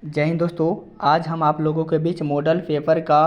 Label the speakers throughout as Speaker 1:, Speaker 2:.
Speaker 1: जय हिंद दोस्तों। आज हम आप लोगों के बीच मॉडल पेपर का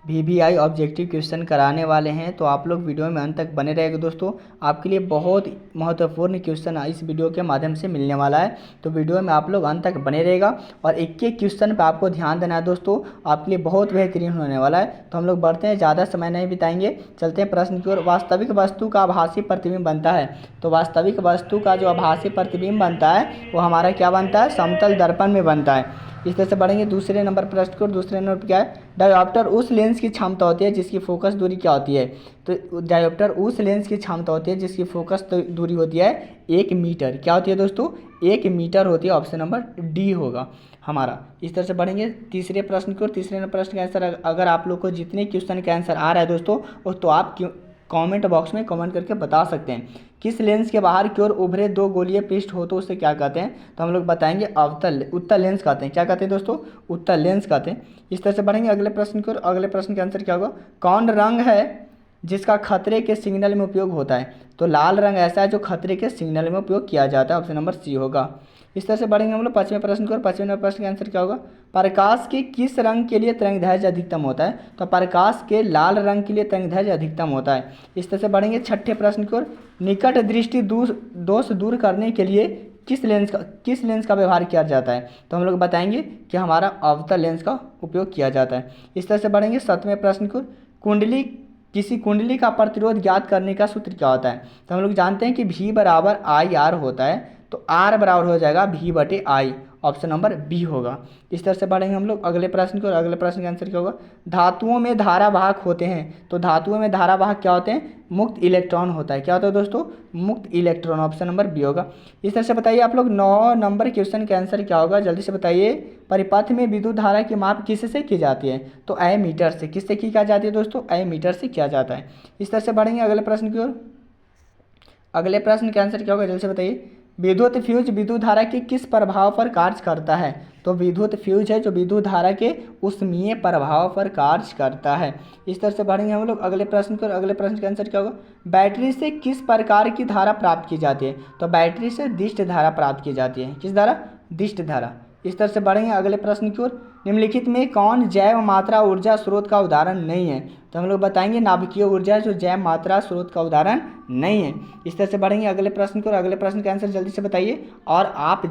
Speaker 1: वीवीआई ऑब्जेक्टिव क्वेश्चन कराने वाले हैं, तो आप लोग वीडियो में अंत तक बने रहेंगे। दोस्तों आपके लिए बहुत महत्वपूर्ण क्वेश्चन इस वीडियो के माध्यम से मिलने वाला है, तो वीडियो में आप लोग अंत तक बने रहेगा और एक एक क्वेश्चन पर आपको ध्यान देना है। दोस्तों आपके लिए बहुत बेहतरीन होने वाला है, तो हम लोग बढ़ते हैं, ज़्यादा समय नहीं बिताएंगे, चलते हैं प्रश्न की ओर। वास्तविक वस्तु का आभासी प्रतिबिंब बनता है, तो वास्तविक वस्तु का जो आभासी प्रतिबिंब बनता है वो हमारा क्या बनता है, समतल दर्पण में बनता है। इस तरह से बढ़ेंगे दूसरे नंबर प्रश्न को। दूसरे नंबर पर क्या है, डायोप्टर उस लेंस की क्षमता होती है जिसकी फोकस दूरी क्या होती है। तो डायोप्टर उस लेंस की क्षमता होती है जिसकी फोकस दूरी होती है 1 मीटर। क्या होती है दोस्तों, 1 मीटर होती है। ऑप्शन नंबर डी होगा हमारा। इस तरह से बढ़ेंगे तीसरे प्रश्न की ओर। तीसरे प्रश्न का आंसर, अगर आप लोग को जितने क्वेश्चन का आंसर आ रहा है दोस्तों, तो आप कमेंट बॉक्स में कमेंट करके बता सकते हैं। किस लेंस के बाहर की ओर उभरे दो गोलीय पृष्ठ हो तो उसे क्या कहते हैं, तो हम लोग बताएंगे उत्तल लेंस कहते हैं। क्या कहते हैं दोस्तों, उत्तल लेंस कहते हैं। इस तरह से बढ़ेंगे अगले प्रश्न की ओर। अगले प्रश्न का आंसर क्या होगा, कौन रंग है जिसका खतरे के सिग्नल में उपयोग होता है। तो लाल रंग ऐसा है जो खतरे के सिग्नल में उपयोग किया जाता है। ऑप्शन नंबर सी होगा। इस तरह से बढ़ेंगे हम लोग पाँचवें प्रश्न की ओर। पाँचवें नंबर प्रश्न का आंसर क्या होगा, प्रकाश के किस रंग के लिए तरंगदैर्घ्य अधिकतम होता है। तो प्रकाश के लाल रंग के लिए तरंगदैर्घ्य अधिकतम होता है। इस तरह से बढ़ेंगे छठे प्रश्न की ओर। निकट दृष्टि दोष दूर करने के लिए किस लेंस का व्यवहार किया जाता है। तो हम लोग बताएंगे कि हमारा अवतल लेंस का उपयोग किया जाता है। इस तरह से बढ़ेंगे सातवें प्रश्न की ओर। किसी कुंडली का प्रतिरोध ज्ञात करने का सूत्र क्या होता है। तो हम लोग जानते हैं कि V बराबर आई आर होता है, तो R बराबर हो जाएगा V/I। ऑप्शन नंबर बी होगा। इस तरह से बढ़ेंगे हम लोग अगले प्रश्न को। अगले प्रश्न का आंसर क्या होगा, धातुओं में धारावाहक होते हैं। तो धातुओं में धारावाहक क्या होते हैं, मुक्त इलेक्ट्रॉन होता है। क्या होता है दोस्तों, मुक्त इलेक्ट्रॉन। ऑप्शन नंबर बी होगा। इस तरह से बताइए आप लोग 9 नंबर क्वेश्चन का आंसर क्या होगा, जल्दी से बताइए। परिपथ में विद्युत धारा की माप किससे की जाती है। तो एमीटर से। किससे की जाती है दोस्तों, एमीटर से किया जाता है। इस तरह से बढ़ेंगे अगले प्रश्न की ओर। अगले प्रश्न का आंसर क्या होगा, जल्दी से बताइए। विद्युत फ्यूज विद्युत धारा के किस प्रभाव पर कार्य करता है। तो विद्युत फ्यूज है जो विद्युत धारा के उष्मीय प्रभाव पर कार्य करता है। इस तरह से बढ़ेंगे हम लोग अगले प्रश्न को। अगले प्रश्न का आंसर क्या होगा, बैटरी से किस प्रकार की धारा प्राप्त की जाती है। तो बैटरी से दिष्ट धारा प्राप्त की जाती है। किस धारा, दिष्ट धारा। इस तरह से बढ़ेंगे अगले प्रश्न की ओर। निम्नलिखित में कौन जैव मात्रा ऊर्जा स्रोत का उदाहरण नहीं है। तो हम लोग बताएंगे नाभिकीय ऊर्जा जो जैव मात्रा स्रोत का उदाहरण नहीं है। इस तरह से बढ़ेंगे अगले प्रश्न को। अगले प्रश्न का आंसर जल्दी से बताइए। और आप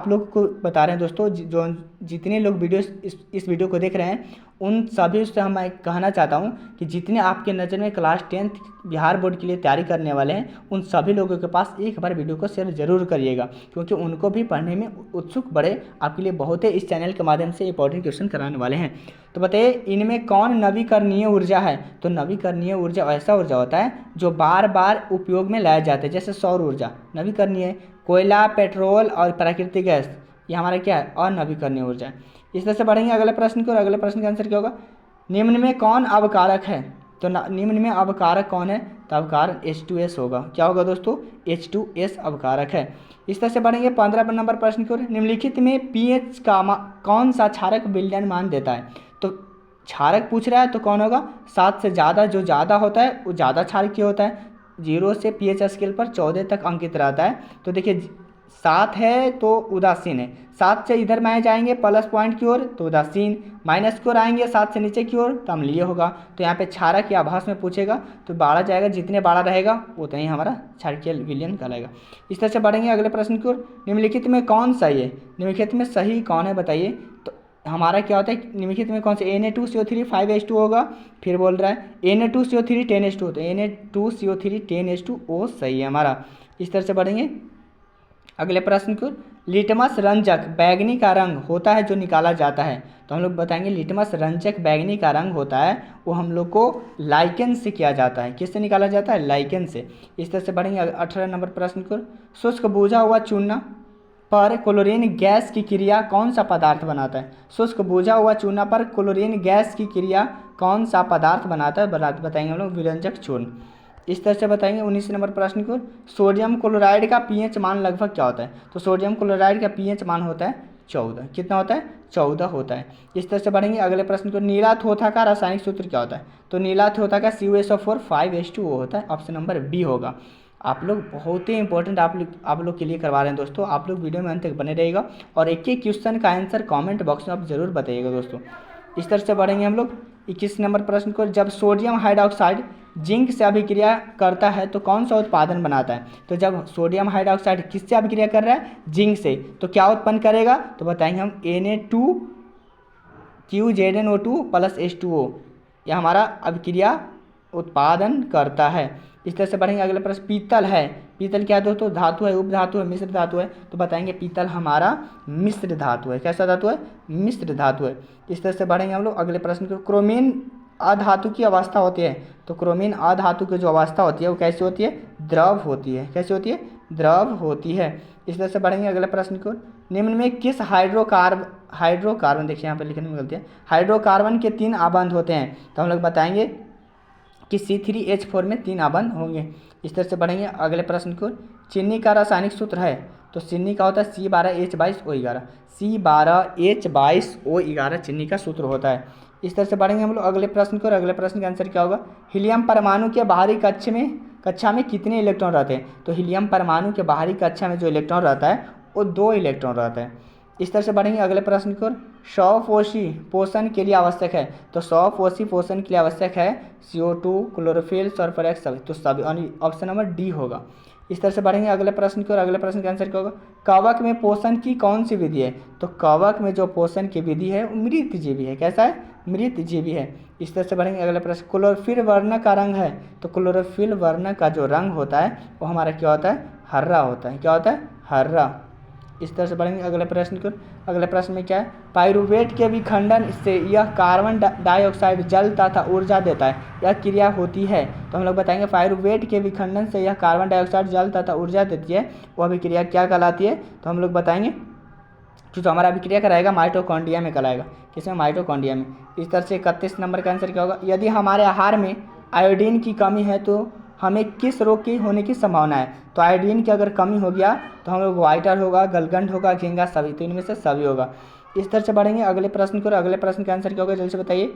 Speaker 1: लोग को बता रहे हैं दोस्तों, जो जितने लोग इस वीडियो को देख रहे हैं उन सभी से हम कहना चाहता हूं कि जितने आपके नज़र में क्लास 10th बिहार बोर्ड के लिए तैयारी करने वाले हैं उन सभी लोगों के पास एक बार वीडियो को शेयर जरूर करिएगा, क्योंकि उनको भी पढ़ने में उत्सुक बढ़े। आपके लिए बहुत ही इस चैनल के माध्यम से इंपॉर्टेंट क्वेश्चन कराने वाले हैं। तो बताइए इनमें कौन नवीकरणीय ऊर्जा है। तो नवीकरणीय ऊर्जा ऐसा ऊर्जा होता है जो बार बार उपयोग में लाया जाता है, जैसे सौर ऊर्जा नवीकरणीय है। कोयला, पेट्रोल और प्राकृतिक गैस ये हमारा क्या है, अनवीकरणीय ऊर्जा है। इस तरह से बढ़ेंगे अगले प्रश्न को। अगले प्रश्न का आंसर क्या होगा, निम्न में कौन अवकारक है। तो निम्न में अवकारक कौन है, तो अवकारक H2S होगा। क्या होगा दोस्तों, H2S अवकारक है। इस तरह से बढ़ेंगे 15 नंबर प्रश्न की ओर। निम्नलिखित में pH का कौन सा क्षारक विलयन मान देता है। तो क्षारक पूछ रहा है तो कौन होगा, 7 से ज़्यादा। जो ज़्यादा होता है वो ज़्यादा क्षारकीय होता है। 0 से pH स्केल पर 14 तक अंकित रहता है। तो देखिए 7 है तो उदासीन है, 7 से इधर में जाएंगे प्लस पॉइंट की ओर तो उदासीन, माइनस की ओर आएंगे 7 से नीचे की ओर तो अम्लीय होगा। तो यहाँ पे क्षारक या आभास में पूछेगा तो बाड़ा जाएगा, जितने बाड़ा रहेगा उतना ही हमारा क्षारकीय विलयन कहलाएगा। इस तरह से बढ़ेंगे अगले प्रश्न की ओर। निम्नलिखित में कौन सही है, निम्नलिखित में सही कौन है बताइए। तो हमारा क्या होता है, निम्नलिखित में कौन से, Na2CO3 5H2 होगा। फिर बोल रहा है Na2CO3 10H2, तो Na2CO3 10H2O सही है हमारा। इस तरह से बढ़ेंगे अगले प्रश्न को। लिटमस रंजक बैगनी का रंग होता है जो निकाला जाता है। तो हम लोग बताएंगे लिटमस रंजक बैगनी का रंग होता है वो हम लोग को लाइकेन से किया जाता है। किससे निकाला जाता है, लाइकेन से। इस तरह से बढ़ेंगे 18 नंबर प्रश्न को। शुष्क बुझा हुआ चूना पर क्लोरीन गैस की क्रिया कौन सा पदार्थ बनाता है। शुष्क बुझा हुआ चूना पर क्लोरीन गैस की क्रिया कौन सा पदार्थ बनाता है, बताएंगे हम लोग विरंजक चूर्ण। इस तरह से बताएंगे 19 नंबर प्रश्न को। सोडियम क्लोराइड का pH मान लगभग क्या होता है। तो सोडियम क्लोराइड का pH मान होता है 14। कितना होता है, 14 होता है। इस तरह से बढ़ेंगे अगले प्रश्न को। नीला थोथा का रासायनिक सूत्र क्या होता है। तो नीला थोथा का CuSO4 5H2O होता है। ऑप्शन नंबर बी होगा। आप लोग बहुत ही इंपॉर्टेंट आप लोग के लिए करवा रहे हैं दोस्तों। आप लोग वीडियो में अंत तक बने रहेगा और एक एक क्वेश्चन का आंसर कमेंट बॉक्स में आप ज़रूर बताइएगा दोस्तों। इस तरह से बढ़ेंगे हम लोग 21 नंबर प्रश्न को। जब सोडियम हाइड्रोक्साइड जिंक से अभिक्रिया करता है तो कौन सा उत्पादन बनाता है? तो जब सोडियम हाइड्रोक्साइड किससे अभिक्रिया कर रहा है? जिंक से, तो क्या उत्पन्न करेगा? तो बताएंगे हम Na2QZnO2 प्लस H2O, यह हमारा अभिक्रिया उत्पादन करता है। इस तरह से बढ़ेंगे अगले प्रश्न। पीतल है, पीतल क्या दोस्तों? धातु है, उपधातु है, मिश्र धातु है? तो बताएंगे पीतल हमारा मिश्र धातु है। कैसा धातु है? मिश्र धातु है। इस तरह से बढ़ेंगे हम लोग अगले प्रश्न को। क्रोमीन अधातु की अवस्था होती है, तो क्रोमीन अधातु की जो अवस्था होती है वो कैसी होती है? द्रव होती है। कैसी होती है? द्रव होती है। इस तरह से बढ़ेंगे अगले प्रश्न को। निम्न में किस हाइड्रोकार्बन देखिए यहाँ पे लिखने में गलती है, हाइड्रोकार्बन के 3 आबंध होते हैं? तो हम लोग बताएंगे कि C3H4 में 3 आबंध होंगे। इस तरह से बढ़ेंगे अगले प्रश्न को। चीनी का रासायनिक सूत्र है, तो चीनी का होता है C12H22O11, C12H22O11 चीनी का सूत्र होता है। इस तरह से बढ़ेंगे हम लोग अगले प्रश्न को, और अगले प्रश्न का आंसर क्या होगा? हीलियम परमाणु के बाहरी कक्षा में कितने इलेक्ट्रॉन रहते हैं? तो हीलियम परमाणु के बाहरी कक्षा में जो इलेक्ट्रॉन रहता है वो 2 इलेक्ट्रॉन रहता है। इस तरह से बढ़ेंगे अगले प्रश्न को। सौपोषी पोषण के लिए आवश्यक है, तो सौपोषी पोषण के लिए आवश्यक है CO2, क्लोरोफिल, सल्फर, सभी, तो सभी ऑप्शन नंबर डी होगा। इस तरह से बढ़ेंगे अगले प्रश्न की, और अगले प्रश्न का आंसर क्या होगा? कवक में पोषण की कौन सी विधि है? तो कवक में जो पोषण की विधि है वो मृतजीवी है। कैसा है? मृतजीवी है। इस तरह से बढ़ेंगे अगले प्रश्न। क्लोरोफिल वर्ण का रंग है, तो क्लोरोफिल वर्ण का जो रंग होता है वो हमारा क्या होता है? हरा होता है। क्या होता है? हरा। इस तरह से बढ़ेंगे अगले प्रश्न को। अगले प्रश्न में क्या है? पाइरूवेट के विखंडन से यह कार्बन डाइऑक्साइड जल तथा ऊर्जा देता है, यह क्रिया होती है? तो हम लोग बताएंगे पाइरूवेट के विखंडन से यह कार्बन डाइऑक्साइड जल तथा ऊर्जा देती है, वह अभिक्रिया क्या कहलाती है? तो हम लोग बताएंगे कि जो हमारा अभिक्रिया कराएगा माइटोकॉन्ड्रिया में कराएगा। किसमें? माइटोकॉन्ड्रिया में। इस तरह से 31 नंबर का आंसर क्या होगा? यदि हमारे आहार में आयोडीन की कमी है तो हमें किस रोग की होने की संभावना है? तो आयोडीन की अगर कमी हो गया तो हम लोग वाइटर होगा, गलगंड होगा, घेंगा, सभी, तो इनमें से सभी होगा। इस तरह से बढ़ेंगे अगले प्रश्न को, और अगले प्रश्न का आंसर क्या होगा? जल्दी से बताइए।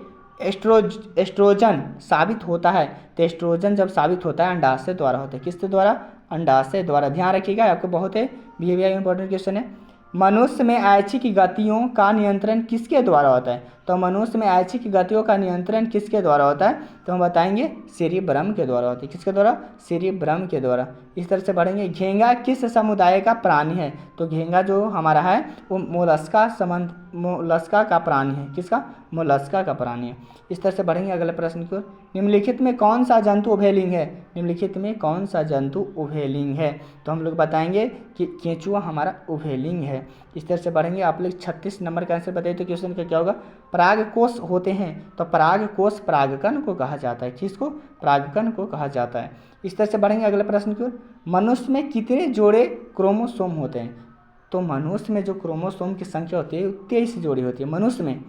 Speaker 1: एस्ट्रोजन साबित होता है, तो एस्ट्रोजन जब साबित होता है अंडाशय द्वारा होता है। किसके द्वारा? अंडाशय द्वारा। ध्यान रखिएगा, आपको बहुत है बिहेवियर इंपॉर्टेंट क्वेश्चन है। मनुष्य में ऐच्छिक गतियों का नियंत्रण किसके द्वारा होता है? तो मनुष्य में ऐच्छिक गतियों का नियंत्रण किसके द्वारा होता है? तो हम बताएंगे सेरिब्रम के द्वारा होता है। किसके द्वारा? सेरिब्रम के द्वारा। इस तरह से बढ़ेंगे। घेंगा किस समुदाय का प्राणी है? तो घेंगा जो हमारा है वो मोलस्का का प्राणी है। किसका? मोलस्का का प्राणी है। इस तरह से बढ़ेंगे अगले प्रश्न को। निम्नलिखित में कौन सा जंतु उभयलिंग है? निम्नलिखित में कौन सा जंतु उभयलिंग है? तो हम लोग बताएंगे कि केंचुआ हमारा उभयलिंग है। इस तरह से बढ़ेंगे। आप लोग 36 नंबर का आंसर बताइए तो क्वेश्चन का क्या होगा? परागकोश होते हैं, तो परागकोश परागकण को कहा जाता है। किसको? परागकण को कहा जाता है। इस तरह से बढ़ेंगे अगले प्रश्न की ओर। मनुष्य में कितने जोड़े क्रोमोसोम होते हैं? तो मनुष्य में जो क्रोमोसोम की संख्या होती है 23 जोड़ी होती है मनुष्य में।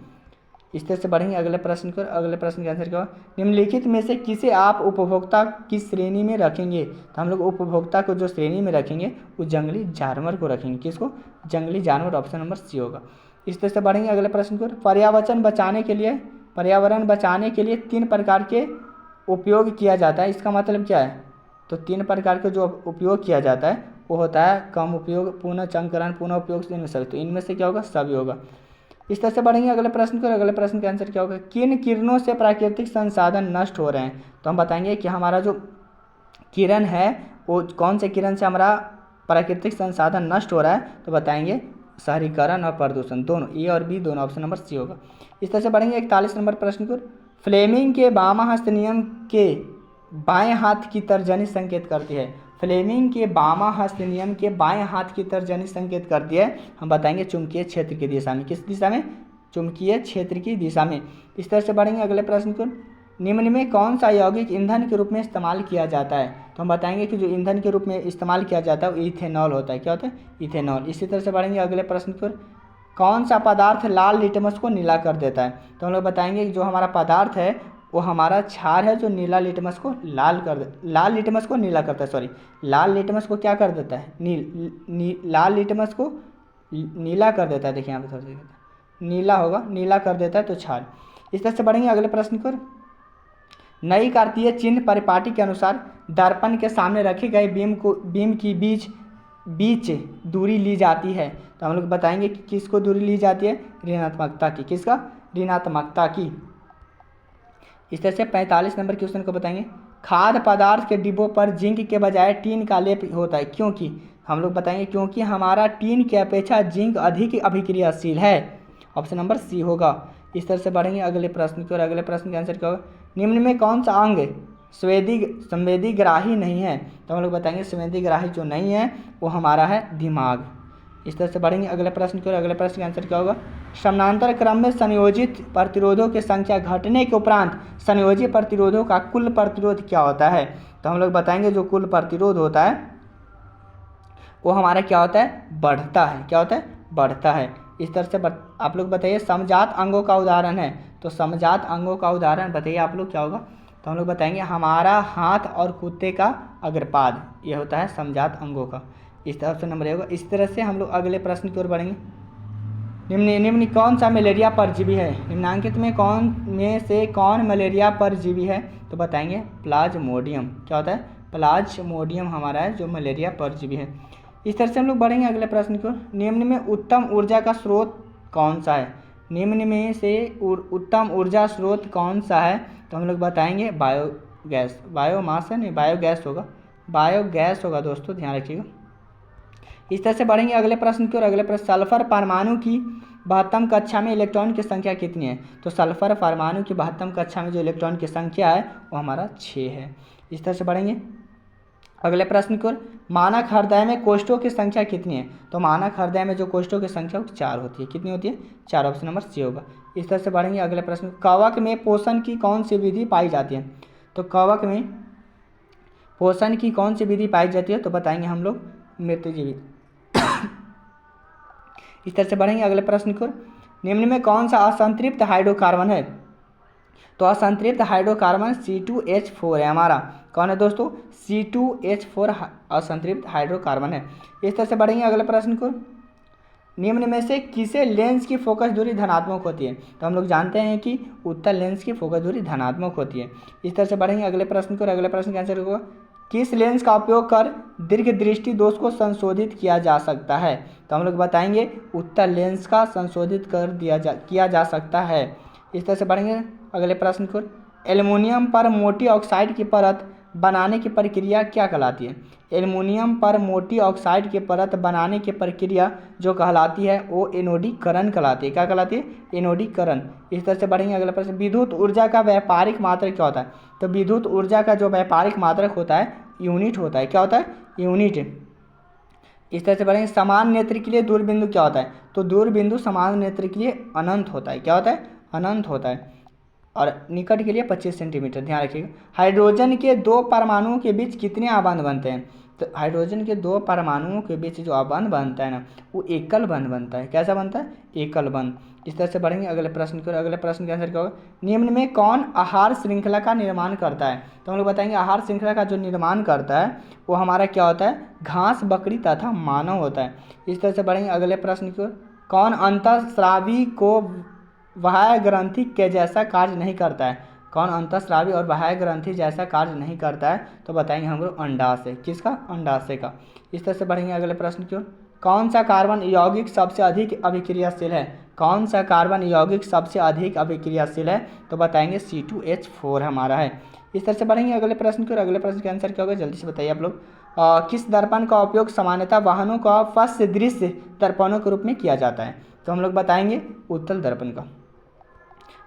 Speaker 1: इस तरह से बढ़ेंगे अगले प्रश्न को। अगले प्रश्न का आंसर क्या होगा? निम्नलिखित में से किसे आप उपभोक्ता की श्रेणी में रखेंगे? तो हम लोग उपभोक्ता को जो श्रेणी में रखेंगे वो जंगली जानवर को रखेंगे। किसको? जंगली जानवर, ऑप्शन नंबर सी होगा। इस तरह से बढ़ेंगे अगले प्रश्न को। पर्यावरण बचाने के लिए 3 प्रकार के उपयोग किया जाता है, इसका मतलब क्या है? तो 3 प्रकार के जो उपयोग किया जाता है वो होता है कम उपयोग, पुनः चंक्रण, पुनः उपयोग, इनमें सभी, तो इनमें से क्या होगा? सभी होगा। इस तरह से बढ़ेंगे अगले प्रश्न को। अगले प्रश्न का आंसर क्या होगा? किन किरणों से प्राकृतिक संसाधन नष्ट हो रहे हैं? तो हम बताएंगे कि हमारा जो किरण है वो कौन से किरण से हमारा प्राकृतिक संसाधन नष्ट हो रहा है? तो बताएंगे शहरीकरण और प्रदूषण, दोनों, ए और बी दोनों, ऑप्शन नंबर सी होगा। इस तरह से बढ़ेंगे 41 नंबर प्रश्न को। फ्लेमिंग के वामाहस्त नियम के बाएं हाथ की तर्जनी संकेत करती है। फ्लेमिंग के वामाहस्त नियम के बाएं हाथ की तर्जनी संकेत करती है, हम बताएंगे चुंबकीय क्षेत्र की दिशा में। किस दिशा में? चुंबकीय क्षेत्र की दिशा में। इस तरह से बढ़ेंगे अगले प्रश्न को। निम्न में कौन सा यौगिक ईंधन के रूप में इस्तेमाल किया जाता है? तो हम बताएंगे कि जो ईंधन के रूप में इस्तेमाल किया जाता है वो इथेनॉल होता है। क्या होता है? इथेनॉल। इसी तरह से बढ़ेंगे अगले प्रश्न को। कौन सा पदार्थ लाल लिटमस को नीला कर देता है? तो हम लोग बताएंगे कि जो हमारा पदार्थ है वो हमारा क्षार है जो लाल लिटमस को नीला करता है, सॉरी, लाल लिटमस को क्या कर देता है? लाल लिटमस को नीला कर देता है। देखिए यहाँ पे थोड़ा सा नीला होगा, नीला कर देता है तो क्षार। इस तरह से बढ़ेंगे अगले प्रश्न पर। नई कार्तीय चिन्ह परिपाटी के अनुसार दर्पण के सामने रखे गए बीम की बीच दूरी ली जाती है। तो हम लोग बताएंगे कि किसको दूरी ली जाती है, ऋणात्मकता की। किसका, ऋणात्मकता की। इस तरह से 45 नंबर क्वेश्चन को बताएंगे, खाद्य पदार्थ के डिब्बों पर जिंक के बजाय टीन का लेप होता है, क्योंकि हम लोग बताएंगे क्योंकि हमारा टीन की अपेक्षा जिंक अधिक अभिक्रियाशील है। ऑप्शन नंबर सी होगा। इस तरह से बढ़ेंगे अगले प्रश्न की, और अगले प्रश्न का आंसर क्या होगा, निम्न में कौन सा अंग संवेदीग्राही नहीं है। तो हम लोग बताएंगे संवेदीग्राही जो नहीं है वो हमारा है दिमाग। इस तरह से बढ़ेंगे अगले प्रश्न की, और अगले प्रश्न का आंसर क्या होगा, समानांतर क्रम में संयोजित प्रतिरोधों की संख्या घटने के उपरांत संयोजी प्रतिरोधों का कुल प्रतिरोध क्या होता है। तो हम लोग बताएंगे जो कुल प्रतिरोध होता है वो हमारा क्या होता है, बढ़ता है। क्या होता है, बढ़ता है। इस तरह से आप लोग बताइए समजात अंगों का उदाहरण है। तो समजात अंगों का उदाहरण बताइए आप लोग क्या होगा। तो हम लोग बताएंगे हमारा हाथ और कुत्ते का अग्रपाद, ये होता है समजात अंगों का। इस तरह से नंबर होगा। इस तरह से हम लोग अगले प्रश्न की ओर बढ़ेंगे, निम्न कौन सा मलेरिया परजीवी है। निम्नांकित में से कौन मलेरिया परजीवी है। तो बताएंगे प्लाज्मोडियम। क्या होता है, प्लाज्मोडियम हमारा है जो मलेरिया परजीवी है। इस तरह से हम लोग बढ़ेंगे अगले प्रश्न की ओर, निम्न में उत्तम ऊर्जा का स्रोत कौन सा है। निम्न में से उत्तम ऊर्जा स्रोत कौन सा है। तो हम लोग बताएंगे बायोगैस। बायोमास है नहीं, बायोगैस होगा, बायोगैस होगा दोस्तों, ध्यान रखिएगा। इस तरह से बढ़ेंगे अगले प्रश्न की ओर। अगले प्रश्न, सल्फर परमाणु की 72 कक्षा में इलेक्ट्रॉन की संख्या कितनी है। तो सल्फर परमाणु की 72 कक्षा में जो इलेक्ट्रॉन की संख्या है वो हमारा 6 है। इस तरह से बढ़ेंगे अगले प्रश्न की ओर, मानक हृदय में कोष्ठों की संख्या कितनी है। तो मानक हृदय में जो कोष्ठों की संख्या वो 4 होती है। कितनी होती है, 4। ऑप्शन नंबर सी होगा। इस तरह से बढ़ेंगे अगले प्रश्न, कवक में पोषण की कौन सी विधि पाई जाती है। तो कवक में पोषण की कौन सी विधि पाई जाती है। तो बताएंगे हम लोग मृत्युजीवी। इस तरह से बढ़ेंगे अगले प्रश्न की ओर, निम्न में कौन सा असंतृप्त हाइड्रोकार्बन है। तो असंतृप्त हाइड्रोकार्बन C2H4 है हमारा। कौन है दोस्तों, C2H4 असंतृप्त हाइड्रोकार्बन है। इस तरह से बढ़ेंगे अगले प्रश्न को, निम्न में से किसे लेंस की फोकस दूरी धनात्मक होती है। तो हम लोग जानते हैं कि उत्तल लेंस की फोकस दूरी धनात्मक होती है। इस तरह से बढ़ेंगे अगले प्रश्न को, और अगले प्रश्न का आंसर होगा, किस लेंस का उपयोग कर दीर्घ दृष्टि दोष को संशोधित किया जा सकता है। तो हम लोग बताएंगे उत्तल लेंस का संशोधित किया जा सकता है। इस तरह से बढ़ेंगे अगले प्रश्न को, एल्युमिनियम पर मोटी ऑक्साइड की परत बनाने की प्रक्रिया क्या कहलाती है। एल्युमिनियम पर मोटी ऑक्साइड की परत बनाने की प्रक्रिया जो कहलाती है वो एनोडीकरण कहलाती है। क्या कहलाती है, एनोडीकरण। इस तरह से बढ़ेंगे अगला प्रश्न, विद्युत ऊर्जा का व्यापारिक मात्रक क्या होता है। तो विद्युत ऊर्जा का जो व्यापारिक मात्रक होता है यूनिट होता है। क्या होता है, यूनिट। इस तरह से बढ़ेंगे, समान नेत्र के लिए दूरबिंदु क्या होता है। तो दूरबिंदु समान नेत्र के लिए अनंत होता है। क्या होता है, अनंत होता है। और निकट के लिए 25 सेंटीमीटर, ध्यान रखिएगा। हाइड्रोजन के 2 परमाणुओं के बीच कितने आबंध बनते हैं। तो हाइड्रोजन के 2 परमाणुओं के बीच जो आबंध बनता है ना वो एकल बंध बनता है। कैसा बनता है, एकल बंध। इस तरह से बढ़ेंगे अगले प्रश्न की ओर। अगले प्रश्न का आंसर क्या होगा, निम्न में कौन आहार श्रृंखला का निर्माण करता है। तो हम लोग बताएंगे आहार श्रृंखला का जो निर्माण करता है वो हमारा क्या होता है, घास, बकरी तथा मानव होता है। इस तरह से बढ़ेंगे अगले प्रश्न की ओर, कौन अंतःस्रावी को बाह्य ग्रंथि के जैसा कार्य नहीं करता है। कौन अंतःस्रावी और बाह्य ग्रंथि जैसा कार्य नहीं करता है। तो बताएंगे हम लोग अंडाशय। किसका, अंडाशय का। इस तरह से बढ़ेंगे अगले प्रश्न की ओर, कौन सा कार्बन यौगिक सबसे अधिक अभिक्रियाशील है। कौन सा कार्बन यौगिक सबसे अधिक अभिक्रियाशील है। तो बताएंगे C2H4 हमारा है। इस तरह से बढ़ेंगे अगले प्रश्न की ओर। अगले प्रश्न का आंसर क्या होगा, जल्दी से बताइए आप लोग। किस दर्पण का उपयोग सामान्यतः वाहनों का फस्य दृश्य दर्पणों के रूप में किया जाता है। तो हम लोग बताएंगे उत्तल दर्पण का।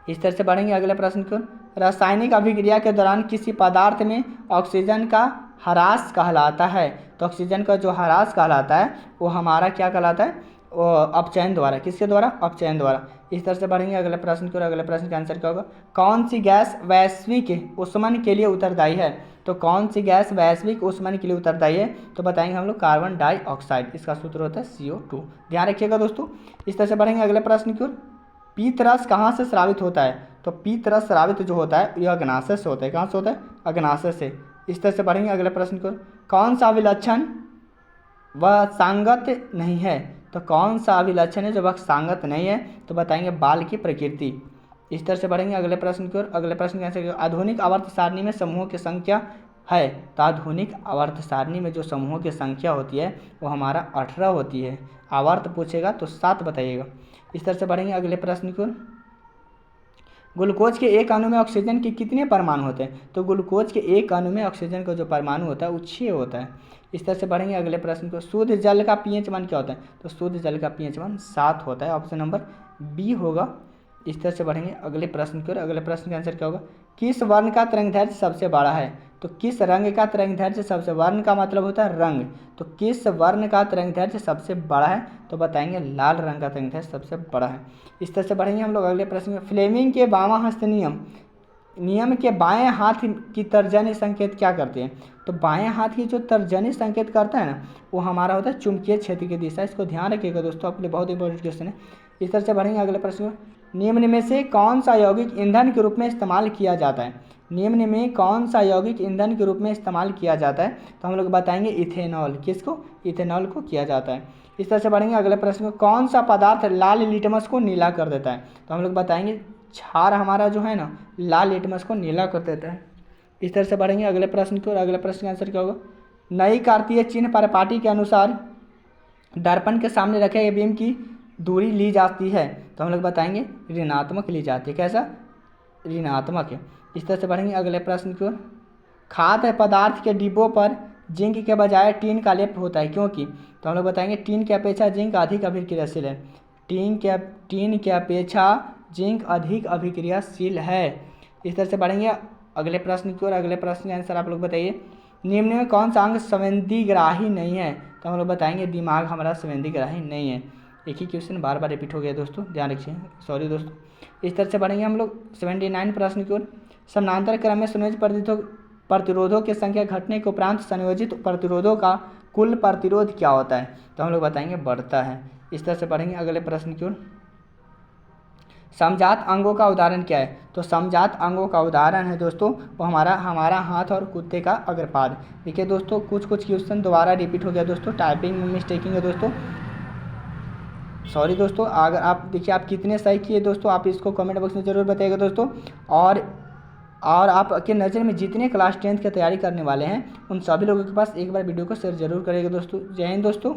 Speaker 1: इस तरह से बढ़ेंगे अगले प्रश्न की ओर, रासायनिक अभिक्रिया के दौरान किसी पदार्थ में ऑक्सीजन का ह्रास कहलाता है। तो ऑक्सीजन का जो ह्रास कहलाता है वो हमारा क्या कहलाता है, अपचयन द्वारा। किसके द्वारा, अपचयन द्वारा। इस तरह से बढ़ेंगे अगले प्रश्न की ओर। अगले प्रश्न का आंसर क्या होगा, कौन सी गैस वैश्विक ऊष्मन के लिए उत्तरदायी है। तो कौन सी गैस वैश्विक ऊष्मन के लिए उत्तरदायी है। तो बताएंगे हम लोग कार्बन डाइऑक्साइड। इसका सूत्र होता है CO2, ध्यान रखिएगा दोस्तों। इस तरह से बढ़ेंगे अगले प्रश्न की ओर, पीतरस कहाँ से स्रावित होता है। तो पीतरस स्रावित जो होता है यह अग्नाशय से होता है। कहाँ से होता है, अग्नाशय से। इस तरह से बढ़ेंगे अगले प्रश्न की ओर, कौन सा विलक्षण वह सांगत नहीं है। तो कौन सा अभिलक्षण है जो वह सांगत नहीं है। तो बताएंगे बाल की प्रकृति। इस तरह से बढ़ेंगे अगले प्रश्न की ओर। अगले प्रश्न का आंसर आधुनिक आवर्त सारणी में समूहों की संख्या है। तो आधुनिक आवर्त सारणी में जो समूहों की संख्या होती है वो हमारा 18 होती है। आवर्त पूछेगा तो 7 बताइएगा। इस तरह से बढ़ेंगे अगले प्रश्न की ओर। ग्लूकोज के एक अणु में ऑक्सीजन के कितने परमाणु होते हैं? तो ग्लूकोज के एक अणु में ऑक्सीजन का जो परमाणु होता है वो 6 होता है। इस तरह से बढ़ेंगे अगले प्रश्न को। शुद्ध जल का पीएच मान क्या होता है? तो शुद्ध जल का पीएच मान 7 होता है। ऑप्शन नंबर बी होगा। इस तरह से बढ़ेंगे अगले प्रश्न की ओर। अगले प्रश्न का आंसर क्या होगा? किस वर्ण का तरंगदैर्घ्य सबसे बड़ा है? तो किस रंग का तरंगदैर्घ्य सबसे, वर्ण का मतलब होता है रंग, तो किस वर्ण का तरंगदैर्घ्य सबसे बड़ा है? तो बताएंगे लाल रंग का तरंगदैर्घ्य सबसे बड़ा है। इस तरह से बढ़ेंगे हम लोग अगले प्रश्न में। फ्लेमिंग के बामा हस्त नियम के बाएं हाथ की तर्जनी संकेत क्या करते हैं? तो बाएं हाथ की जो तर्जनी संकेत करता है ना वो हमारा होता है चुंबकीय क्षेत्र की दिशा। इसको ध्यान रखिएगा दोस्तों, आपके लिए बहुत इंपॉर्टेंट क्वेश्चन है। इस तरह से बढ़ेंगे अगले प्रश्न में। निम्न में से कौन सा यौगिक ईंधन के रूप में इस्तेमाल किया जाता है? निम्न में कौन सा यौगिक ईंधन के रूप में इस्तेमाल किया जाता है? तो हम लोग बताएंगे इथेनॉल। किसको? इथेनॉल को किया जाता है। इस तरह से बढ़ेंगे अगले प्रश्न में। कौन सा पदार्थ लाल लिटमस को नीला कर देता है? तो हम लोग बताएंगे क्षार हमारा जो है ना लाल लिटमस को नीला कर देता है। इस तरह से बढ़ेंगे अगले प्रश्न की ओर। अगले प्रश्न का आंसर क्या होगा? नई कार्तीय चिन्ह परिपाटी के अनुसार दर्पण के सामने रखे गए बीम की दूरी ली जाती है। तो हम लोग बताएंगे ऋणात्मक ली जाती है। कैसा? ऋणात्मक है। इस तरह से बढ़ेंगे अगले प्रश्न की ओर। खाद्य पदार्थ के डिब्बों पर जिंक के बजाय टीन का लेप होता है, क्योंकि? तो हम लोग बताएंगे टीन की अपेक्षा जिंक अधिक अभिक्रियाशील है। टीन की अपेक्षा जिंक अधिक अभिक्रियाशील है। इस तरह से बढ़ेंगे अगले प्रश्न की ओर। अगले प्रश्न का आंसर आप लोग बताइए। निम्न में कौन सा अंग संवेदीग्राही नहीं है? तो हम लोग बताएंगे दिमाग हमारा संवेदीग्राही नहीं है। एक ही क्वेश्चन बार बार रिपीट हो गया दोस्तों, ध्यान रखिए, सॉरी दोस्तों। इस तरह से बढ़ेंगे हम लोग 79 प्रश्न की ओर। समानांतर क्रम में संयोजित प्रतिरोधों की संख्या घटने के उपरांत संयोजित प्रतिरोधों का कुल प्रतिरोध क्या होता है? तो हम लोग बताएंगे बढ़ता है। इस तरह से बढ़ेंगे अगले प्रश्न की ओर। समजात अंगों का उदाहरण क्या है? तो समजात अंगों का उदाहरण है दोस्तों वो हमारा हाथ और कुत्ते का अग्रपाद। देखिए दोस्तों कुछ क्वेश्चन दोबारा रिपीट हो गया दोस्तों, टाइपिंग में मिस्टेकिंग है दोस्तों, सॉरी दोस्तों। अगर आप देखिए आप कितने सही किए दोस्तों, आप इसको कमेंट बॉक्स में ज़रूर बताइएगा दोस्तों। और आपके नज़र में जितने क्लास 10th की तैयारी करने वाले हैं उन सभी लोगों के पास एक बार वीडियो को शेयर जरूर करिएगा दोस्तों। जय हिंद दोस्तों।